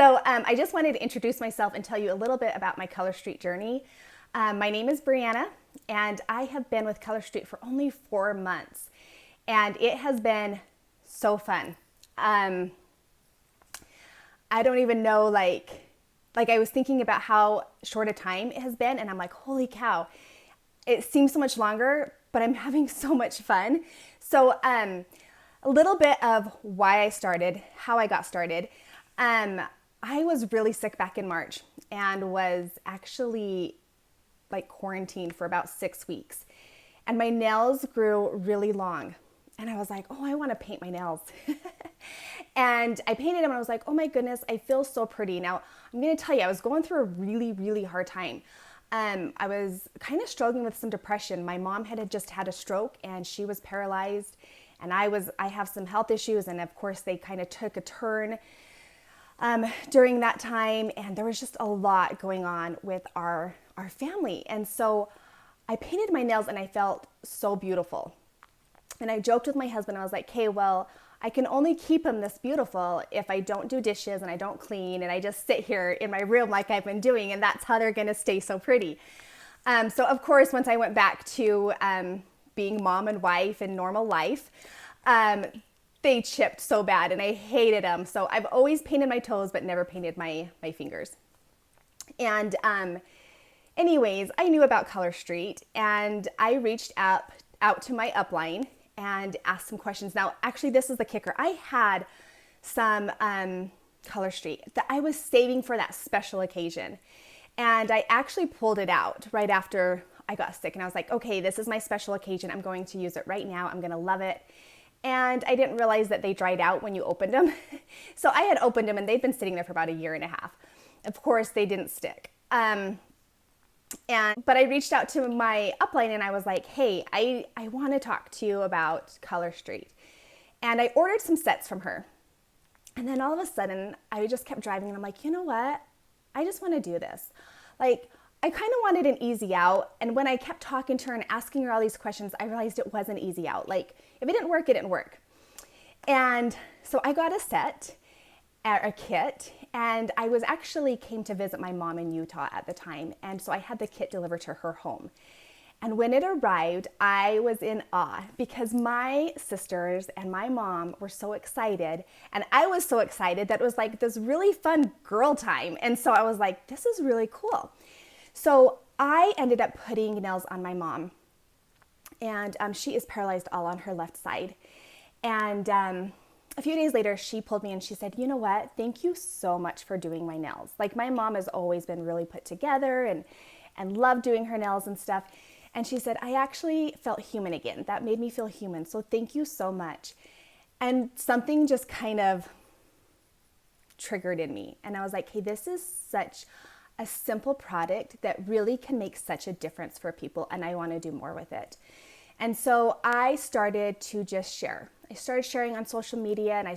I just wanted to introduce myself and tell you a little bit about my Color Street journey. My name is Brianna, and I have been with Color Street for only 4 months, and it has been so fun. I don't even know, like I was thinking about how short a time it has been, and I'm like, holy cow, it seems so much longer, but I'm having so much fun. A little bit of why I started, how I got started. I was really sick back in March and was actually like quarantined for about 6 weeks. And my nails grew really long. And I was like, oh, I want to paint my nails. And I painted them and I was like, oh my goodness, I feel so pretty. Now, I'm going to tell you, I was going through a really, really hard time. I was kind of struggling with some depression. My mom had just had a stroke and she was paralyzed. And I have some health issues. And of course, they kind of took a turn during that time. And there was just a lot going on with our family. And so I painted my nails and I felt so beautiful. And I joked with my husband. I was like, okay, well, I can only keep them this beautiful if I don't do dishes and I don't clean and I just sit here in my room like I've been doing, and that's how they're going to stay so pretty. So of course, once I went back to being mom and wife and normal life, they chipped so bad and I hated them. So I've always painted my toes but never painted my fingers. And anyways, I knew about Color Street and I reached out to my upline and asked some questions. Now, actually, this is the kicker. I had some Color Street that I was saving for that special occasion. And I actually pulled it out right after I got sick. And I was like, okay, this is my special occasion. I'm going to use it right now. I'm going to love it. And I didn't realize that they dried out when you opened them. So I had opened them and they'd been sitting there for about 1.5 years. Of course, they didn't stick. But I reached out to my upline and I was like, hey, I want to talk to you about Color Street. And I ordered some sets from her. And then all of a sudden, I just kept driving and I'm like, you know what? I just want to do this. Like, I kind of wanted an easy out. And when I kept talking to her and asking her all these questions, I realized it wasn't easy out. Like, if it didn't work, it didn't work. And so I got a kit, and I was actually came to visit my mom in Utah at the time, and so I had the kit delivered to her home. And when it arrived, I was in awe because my sisters and my mom were so excited, and I was so excited that it was like this really fun girl time. And so I was like, this is really cool. So I ended up putting nails on my mom, and she is paralyzed all on her left side. And a few days later, she pulled me and she said, you know what? Thank you so much for doing my nails. Like, my mom has always been really put together and loved doing her nails and stuff. And she said, I actually felt human again. That made me feel human. So thank you so much. And something just kind of triggered in me. And I was like, hey, this is such a simple product that really can make such a difference for people. And I want to do more with it. And so I started to just share. I started sharing on social media and I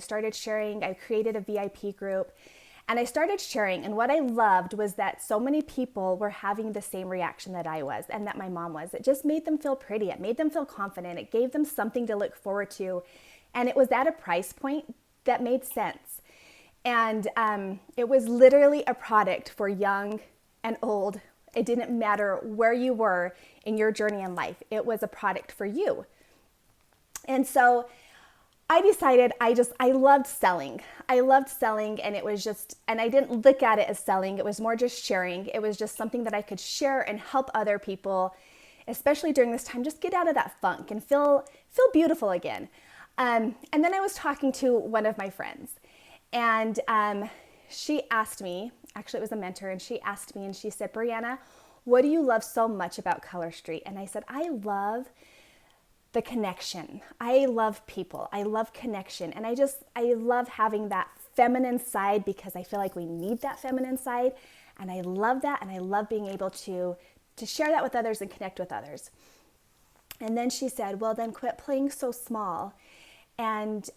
created a VIP group and I started sharing. And what I loved was that so many people were having the same reaction that I was and that my mom was. It just made them feel pretty. It made them feel confident. It gave them something to look forward to. And it was at a price point that made sense. And it was literally a product for young and old. It didn't matter where you were in your journey in life. It was a product for you. And so I decided I loved selling. I loved selling, and and I didn't look at it as selling. It was more just sharing. It was just something that I could share and help other people, especially during this time, just get out of that funk and feel beautiful again. And then I was talking to one of my friends, and she asked me, actually it was a mentor, and she asked me and she said, Brianna, what do you love so much about Color Street? And I said, I love the connection. I love people. I love connection. And I love having that feminine side because I feel like we need that feminine side. And I love that. And I love being able to share that with others and connect with others. And then she said, well, then quit playing so small and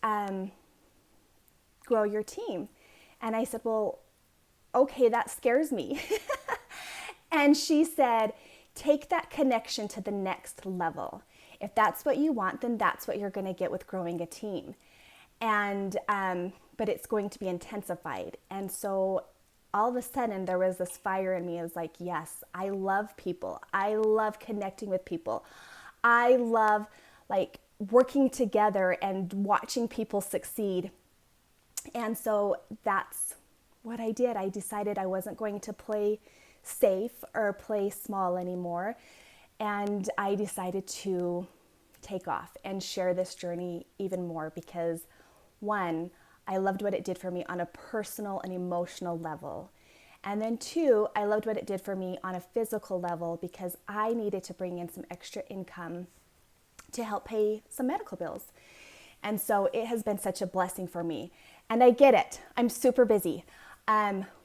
grow your team. And I said, well, okay, that scares me. And she said, take that connection to the next level. If that's what you want, then that's what you're going to get with growing a team. And but it's going to be intensified. And so all of a sudden there was this fire in me. I was like, yes, I love people. I love connecting with people. I love like working together and watching people succeed. And so that's what I did. I decided I wasn't going to play safe or play small anymore. And I decided to take off and share this journey even more because, one, I loved what it did for me on a personal and emotional level. And then two, I loved what it did for me on a physical level because I needed to bring in some extra income to help pay some medical bills. And so it has been such a blessing for me. And I get it. I'm super busy.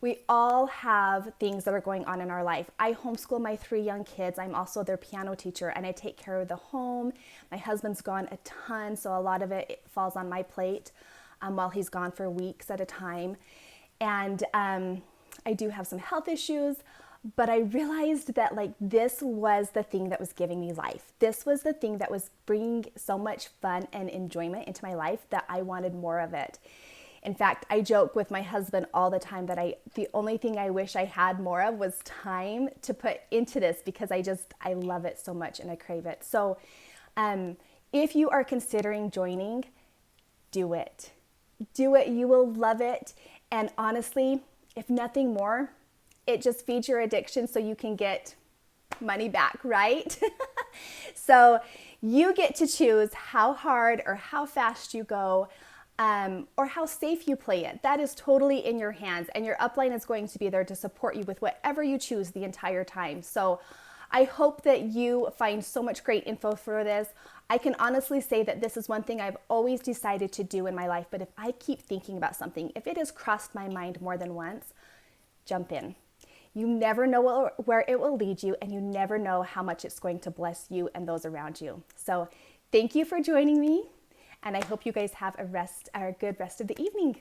We all have things that are going on in our life. I homeschool my 3 young kids. I'm also their piano teacher and I take care of the home. My husband's gone a ton, so a lot of it falls on my plate while he's gone for weeks at a time. And I do have some health issues, but I realized that like this was the thing that was giving me life. This was the thing that was bringing so much fun and enjoyment into my life that I wanted more of it. In fact, I joke with my husband all the time that the only thing I wish I had more of was time to put into this because I love it so much and I crave it. So if you are considering joining, do it. Do it. You will love it. And honestly, if nothing more, it just feeds your addiction so you can get money back, right? So you get to choose how hard or how fast you go. Or how safe you play it. That is totally in your hands, and your upline is going to be there to support you with whatever you choose the entire time. So I hope that you find so much great info for this. I can honestly say that this is one thing I've always decided to do in my life, but if I keep thinking about something, if it has crossed my mind more than once, jump in. You never know where it will lead you, and you never know how much it's going to bless you and those around you. So thank you for joining me. And I hope you guys have a good rest of the evening.